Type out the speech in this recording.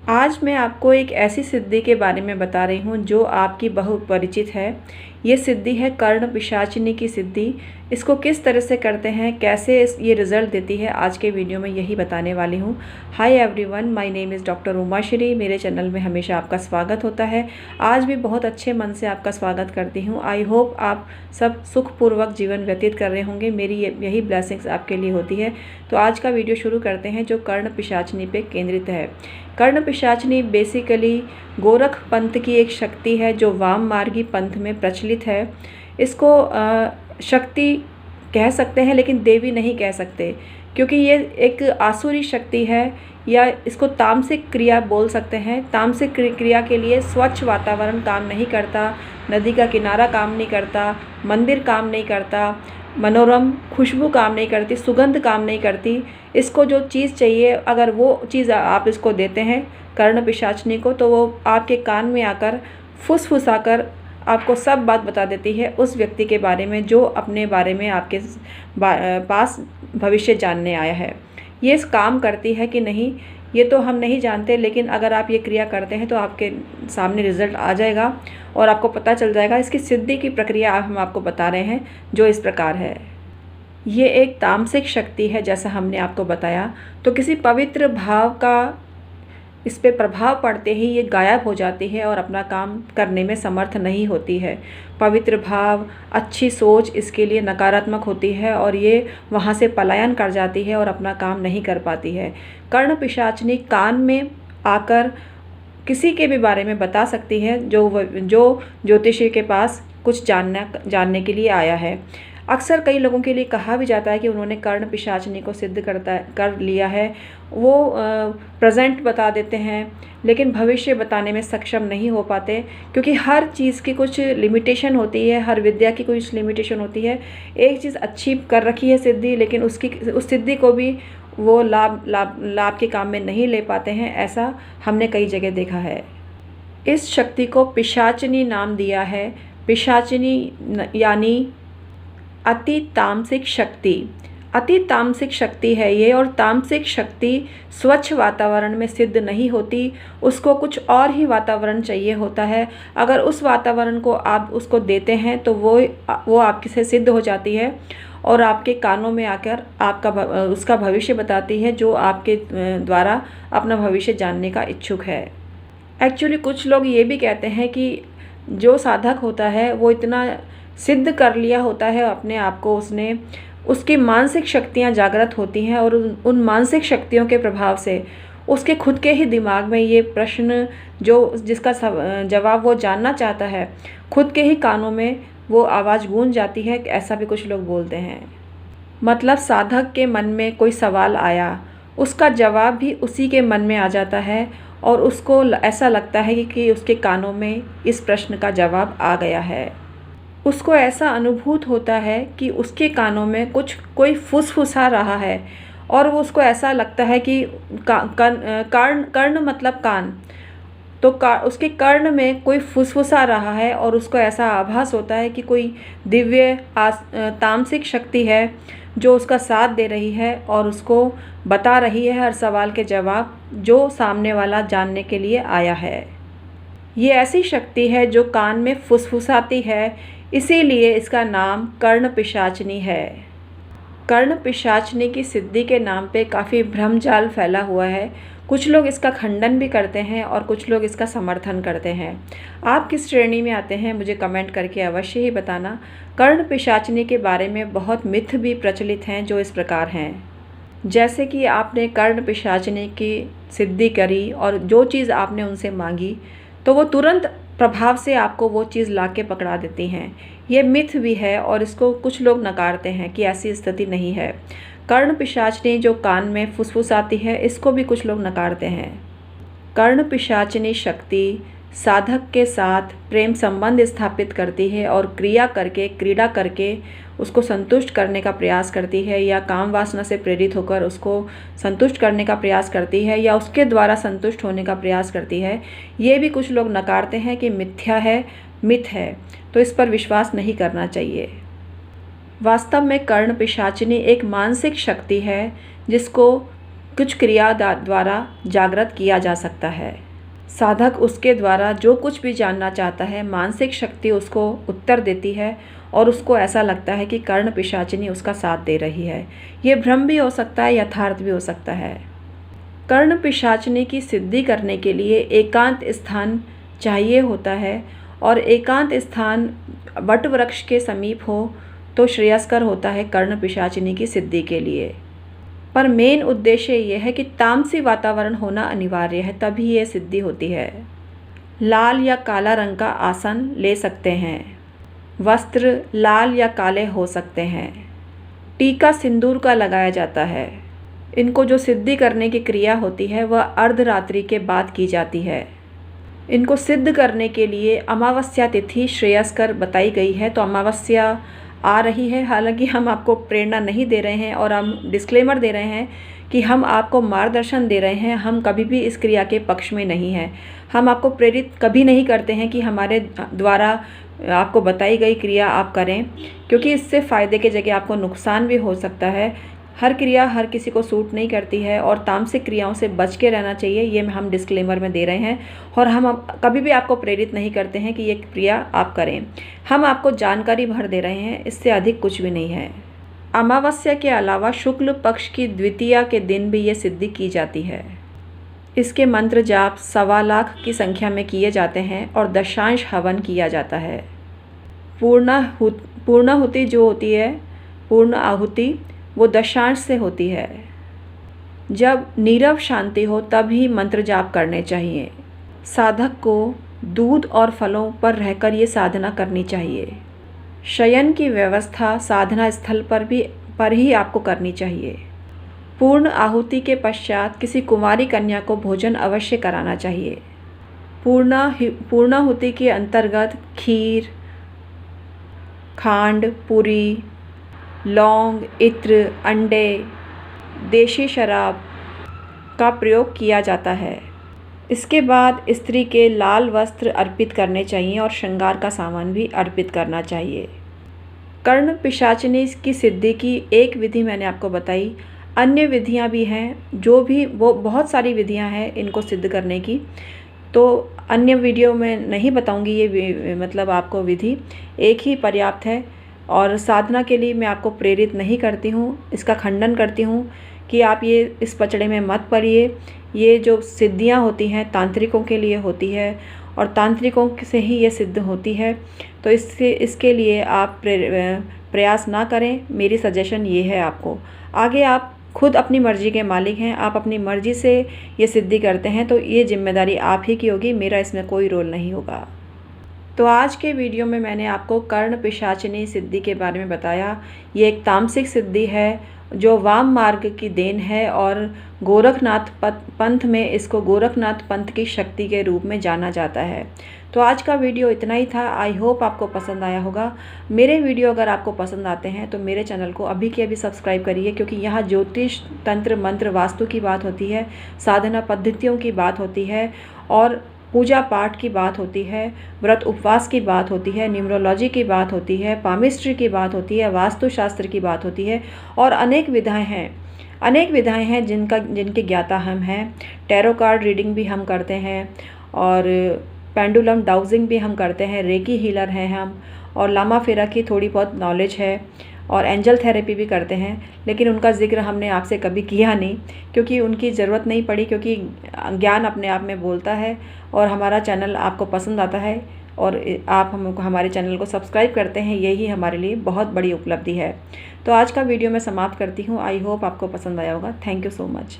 आज मैं आपको एक ऐसी सिद्धि के बारे में बता रही हूँ जो आपकी बहुत परिचित है। ये सिद्धि है कर्ण पिशाचिनी की सिद्धि। इसको किस तरह से करते हैं, कैसे ये रिज़ल्ट देती है, आज के वीडियो में यही बताने वाली हूँ। Hi everyone, my name is doctor Umashree. मेरे चैनल में हमेशा आपका स्वागत होता है। आज भी बहुत अच्छे मन से आपका स्वागत करती हूँ। आई होप आप सब सुखपूर्वक जीवन व्यतीत कर रहे होंगे। मेरी यही ब्लेसिंग्स आपके लिए होती है। तो आज का वीडियो शुरू करते हैं जो कर्ण पिशाचिनी पे केंद्रित है। कर्ण पिशाचिनी बेसिकली गोरख पंथ की एक शक्ति है जो वाम मार्गी पंथ में प्रचलित है। इसको शक्ति कह सकते हैं लेकिन देवी नहीं कह सकते, क्योंकि ये एक आसुरी शक्ति है, या इसको तामसिक क्रिया बोल सकते हैं। तामसिक क्रिया के लिए स्वच्छ वातावरण काम नहीं करता, नदी का किनारा काम नहीं करता, मंदिर काम नहीं करता, मनोरम खुशबू काम नहीं करती, सुगंध काम नहीं करती। इसको जो चीज़ चाहिए, अगर वो चीज़ आप इसको देते हैं कर्ण पिशाचिनी को, तो वो आपके कान में आकर फुसफुसाकर आपको सब बात बता देती है उस व्यक्ति के बारे में जो अपने बारे में आपके पास भविष्य जानने आया है। ये इस काम करती है कि नहीं ये तो हम नहीं जानते, लेकिन अगर आप ये क्रिया करते हैं तो आपके सामने रिज़ल्ट आ जाएगा और आपको पता चल जाएगा। इसकी सिद्धि की प्रक्रिया हम आपको बता रहे हैं जो इस प्रकार है। ये एक तामसिक शक्ति है, जैसा हमने आपको बताया। तो किसी पवित्र भाव का इस पे प्रभाव पड़ते ही ये गायब हो जाती है और अपना काम करने में समर्थ नहीं होती है। पवित्र भाव, अच्छी सोच इसके लिए नकारात्मक होती है और ये वहाँ से पलायन कर जाती है और अपना काम नहीं कर पाती है। कर्ण पिशाचिनी कान में आकर किसी के भी बारे में बता सकती है जो ज्योतिषी के पास कुछ जानने के लिए आया है। अक्सर कई लोगों के लिए कहा भी जाता है कि उन्होंने कर्ण पिशाचिनी को सिद्ध कर लिया है। वो प्रेजेंट बता देते हैं लेकिन भविष्य बताने में सक्षम नहीं हो पाते, क्योंकि हर चीज़ की कुछ लिमिटेशन होती है, हर विद्या की कुछ लिमिटेशन होती है। एक चीज़ अच्छी कर रखी है सिद्धि, लेकिन उस सिद्धि को भी वो लाभ के काम में नहीं ले पाते हैं। ऐसा हमने कई जगह देखा है। इस शक्ति को पिशाचिनी नाम दिया है। पिशाचिनी यानी अति तामसिक शक्ति। अति तामसिक शक्ति है ये, और तामसिक शक्ति स्वच्छ वातावरण में सिद्ध नहीं होती, उसको कुछ और ही वातावरण चाहिए होता है। अगर उस वातावरण को आप उसको देते हैं तो वो आपके से सिद्ध हो जाती है और आपके कानों में आकर उसका भविष्य बताती है, जो आपके द्वारा अपना भविष्य जानने का इच्छुक है। एक्चुअली कुछ लोग ये भी कहते हैं कि जो साधक होता है वो इतना सिद्ध कर लिया होता है अपने आप को, उसकी मानसिक शक्तियाँ जागृत होती हैं और उन मानसिक शक्तियों के प्रभाव से उसके खुद के ही दिमाग में ये प्रश्न जिसका जवाब वो जानना चाहता है, खुद के ही कानों में वो आवाज़ गूंज जाती है। ऐसा भी कुछ लोग बोलते हैं। मतलब साधक के मन में कोई सवाल आया, उसका जवाब भी उसी के मन में आ जाता है और उसको ऐसा लगता है कि उसके कानों में इस प्रश्न का जवाब आ गया है। उसको ऐसा अनुभूत होता है कि उसके कानों में कोई फुसफुसा रहा है, और वो उसको ऐसा लगता है कि कर्ण मतलब कान, तो उसके कर्ण में कोई फुसफुसा रहा है, और उसको ऐसा आभास होता है कि कोई दिव्य तामसिक शक्ति है जो उसका साथ दे रही है और उसको बता रही है हर सवाल के जवाब जो सामने वाला जानने के लिए आया है। ये ऐसी शक्ति है जो कान में फुसफुसाती है, इसीलिए इसका नाम कर्ण पिशाचिनी है। कर्ण पिशाचिनी की सिद्धि के नाम पे काफ़ी भ्रमजाल फैला हुआ है। कुछ लोग इसका खंडन भी करते हैं और कुछ लोग इसका समर्थन करते हैं। आप किस श्रेणी में आते हैं मुझे कमेंट करके अवश्य ही बताना। कर्ण पिशाचिनी के बारे में बहुत मिथ भी प्रचलित हैं जो इस प्रकार हैं, जैसे कि आपने कर्ण पिशाचिनी की सिद्धि करी और जो चीज़ आपने उनसे मांगी तो वो तुरंत प्रभाव से आपको वो चीज़ लाके पकड़ा देती हैं। ये मिथ भी है और इसको कुछ लोग नकारते हैं कि ऐसी स्थिति नहीं है। कर्ण पिशाचिनी जो कान में फुसफुसाती है, इसको भी कुछ लोग नकारते हैं। कर्ण पिशाचिनी शक्ति साधक के साथ प्रेम संबंध स्थापित करती है और क्रीड़ा करके उसको संतुष्ट करने का प्रयास करती है, या काम वासना से प्रेरित होकर उसको संतुष्ट करने का प्रयास करती है, या उसके द्वारा संतुष्ट होने का प्रयास करती है। ये भी कुछ लोग नकारते हैं कि मिथ्या है, मिथ है, तो इस पर विश्वास नहीं करना चाहिए। वास्तव में कर्ण पिशाचिनी एक मानसिक शक्ति है जिसको कुछ क्रिया द्वारा जागृत किया जा सकता है। साधक उसके द्वारा जो कुछ भी जानना चाहता है, मानसिक शक्ति उसको उत्तर देती है और उसको ऐसा लगता है कि कर्ण पिशाचिनी उसका साथ दे रही है। ये भ्रम भी हो सकता है, यथार्थ भी हो सकता है। कर्ण पिशाचिनी की सिद्धि करने के लिए एकांत स्थान चाहिए होता है और एकांत स्थान वट वृक्ष के समीप हो तो श्रेयस्कर होता है कर्ण पिशाचिनी की सिद्धि के लिए। पर मेन उद्देश्य यह है कि तामसी वातावरण होना अनिवार्य है, तभी ये सिद्धि होती है। लाल या काला रंग का आसन ले सकते हैं। वस्त्र लाल या काले हो सकते हैं। टीका सिंदूर का लगाया जाता है। इनको जो सिद्धि करने की क्रिया होती है वह अर्धरात्रि के बाद की जाती है। इनको सिद्ध करने के लिए अमावस्या तिथि श्रेयस्कर बताई गई है। तो अमावस्या आ रही है, हालांकि हम आपको प्रेरणा नहीं दे रहे हैं और हम डिस्क्लेमर दे रहे हैं कि हम आपको मार्गदर्शन दे रहे हैं। हम कभी भी इस क्रिया के पक्ष में नहीं हैं। हम आपको प्रेरित कभी नहीं करते हैं कि हमारे द्वारा आपको बताई गई क्रिया आप करें, क्योंकि इससे फ़ायदे की जगह आपको नुकसान भी हो सकता है। हर क्रिया हर किसी को सूट नहीं करती है और तामसिक क्रियाओं से बच के रहना चाहिए, ये हम डिस्क्लेमर में दे रहे हैं। और हम कभी भी आपको प्रेरित नहीं करते हैं कि ये क्रिया आप करें। हम आपको जानकारी भर दे रहे हैं, इससे अधिक कुछ भी नहीं है। अमावस्या के अलावा शुक्ल पक्ष की द्वितीया के दिन भी ये सिद्धि की जाती है। इसके मंत्र जाप 1.25 लाख की संख्या में किए जाते हैं और दशांश हवन किया जाता है। पूर्णाहुति जो होती है, पूर्ण आहुति, वो दशांश से होती है। जब नीरव शांति हो तब ही मंत्र जाप करने चाहिए। साधक को दूध और फलों पर रहकर ये साधना करनी चाहिए। शयन की व्यवस्था साधना स्थल पर ही आपको करनी चाहिए। पूर्ण आहुति के पश्चात किसी कुंवारी कन्या को भोजन अवश्य कराना चाहिए। पूर्णाहुति के अंतर्गत खीर, खांड, पूरी, लौंग, इत्र, अंडे, देशी शराब का प्रयोग किया जाता है। इसके बाद स्त्री के लाल वस्त्र अर्पित करने चाहिए और श्रृंगार का सामान भी अर्पित करना चाहिए। कर्ण पिशाचिनी की सिद्धि की एक विधि मैंने आपको बताई, अन्य विधियां भी हैं, वो बहुत सारी विधियां हैं इनको सिद्ध करने की। तो अन्य वीडियो में नहीं बताऊंगी ये मतलब आपको विधि, एक ही पर्याप्त है। और साधना के लिए मैं आपको प्रेरित नहीं करती हूँ, इसका खंडन करती हूँ कि आप ये इस पचड़े में मत पड़िए। ये जो सिद्धियाँ होती हैं तांत्रिकों के लिए होती है और तांत्रिकों से ही ये सिद्ध होती है। तो इसके लिए आप प्रयास ना करें, मेरी सजेशन ये है आपको। आगे आप खुद अपनी मर्ज़ी के मालिक हैं, आप अपनी मर्ज़ी से ये सिद्धि करते हैं तो ये जिम्मेदारी आप ही की होगी, मेरा इसमें कोई रोल नहीं होगा। तो आज के वीडियो में मैंने आपको कर्ण पिशाचिनी सिद्धि के बारे में बताया। ये एक तामसिक सिद्धि है जो वाम मार्ग की देन है और गोरखनाथ पंथ में इसको गोरखनाथ पंथ की शक्ति के रूप में जाना जाता है। तो आज का वीडियो इतना ही था। आई होप आपको पसंद आया होगा। मेरे वीडियो अगर आपको पसंद आते हैं तो मेरे चैनल को अभी के अभी सब्सक्राइब करिए, क्योंकि यहाँ ज्योतिष, तंत्र, मंत्र, वास्तु की बात होती है, साधना पद्धतियों की बात होती है और पूजा पाठ की बात होती है, व्रत उपवास की बात होती है, न्यूमरोलॉजी की बात होती है, पामिस्ट्री की बात होती है, वास्तुशास्त्र की बात होती है और अनेक विधाएं हैं जिनके ज्ञाता हम हैं। टैरो कार्ड रीडिंग भी हम करते हैं और पेंडुलम डाउजिंग भी हम करते हैं, रेकी हीलर हैं हम, और लामा फेरा की थोड़ी बहुत नॉलेज है और एंजल थेरेपी भी करते हैं। लेकिन उनका जिक्र हमने आपसे कभी किया नहीं, क्योंकि उनकी ज़रूरत नहीं पड़ी, क्योंकि ज्ञान अपने आप में बोलता है और हमारा चैनल आपको पसंद आता है और आप हमारे चैनल को सब्सक्राइब करते हैं, यही हमारे लिए बहुत बड़ी उपलब्धि है। तो आज का वीडियो मैं समाप्त करती हूँ। आई होप आपको पसंद आया होगा। Thank you so much.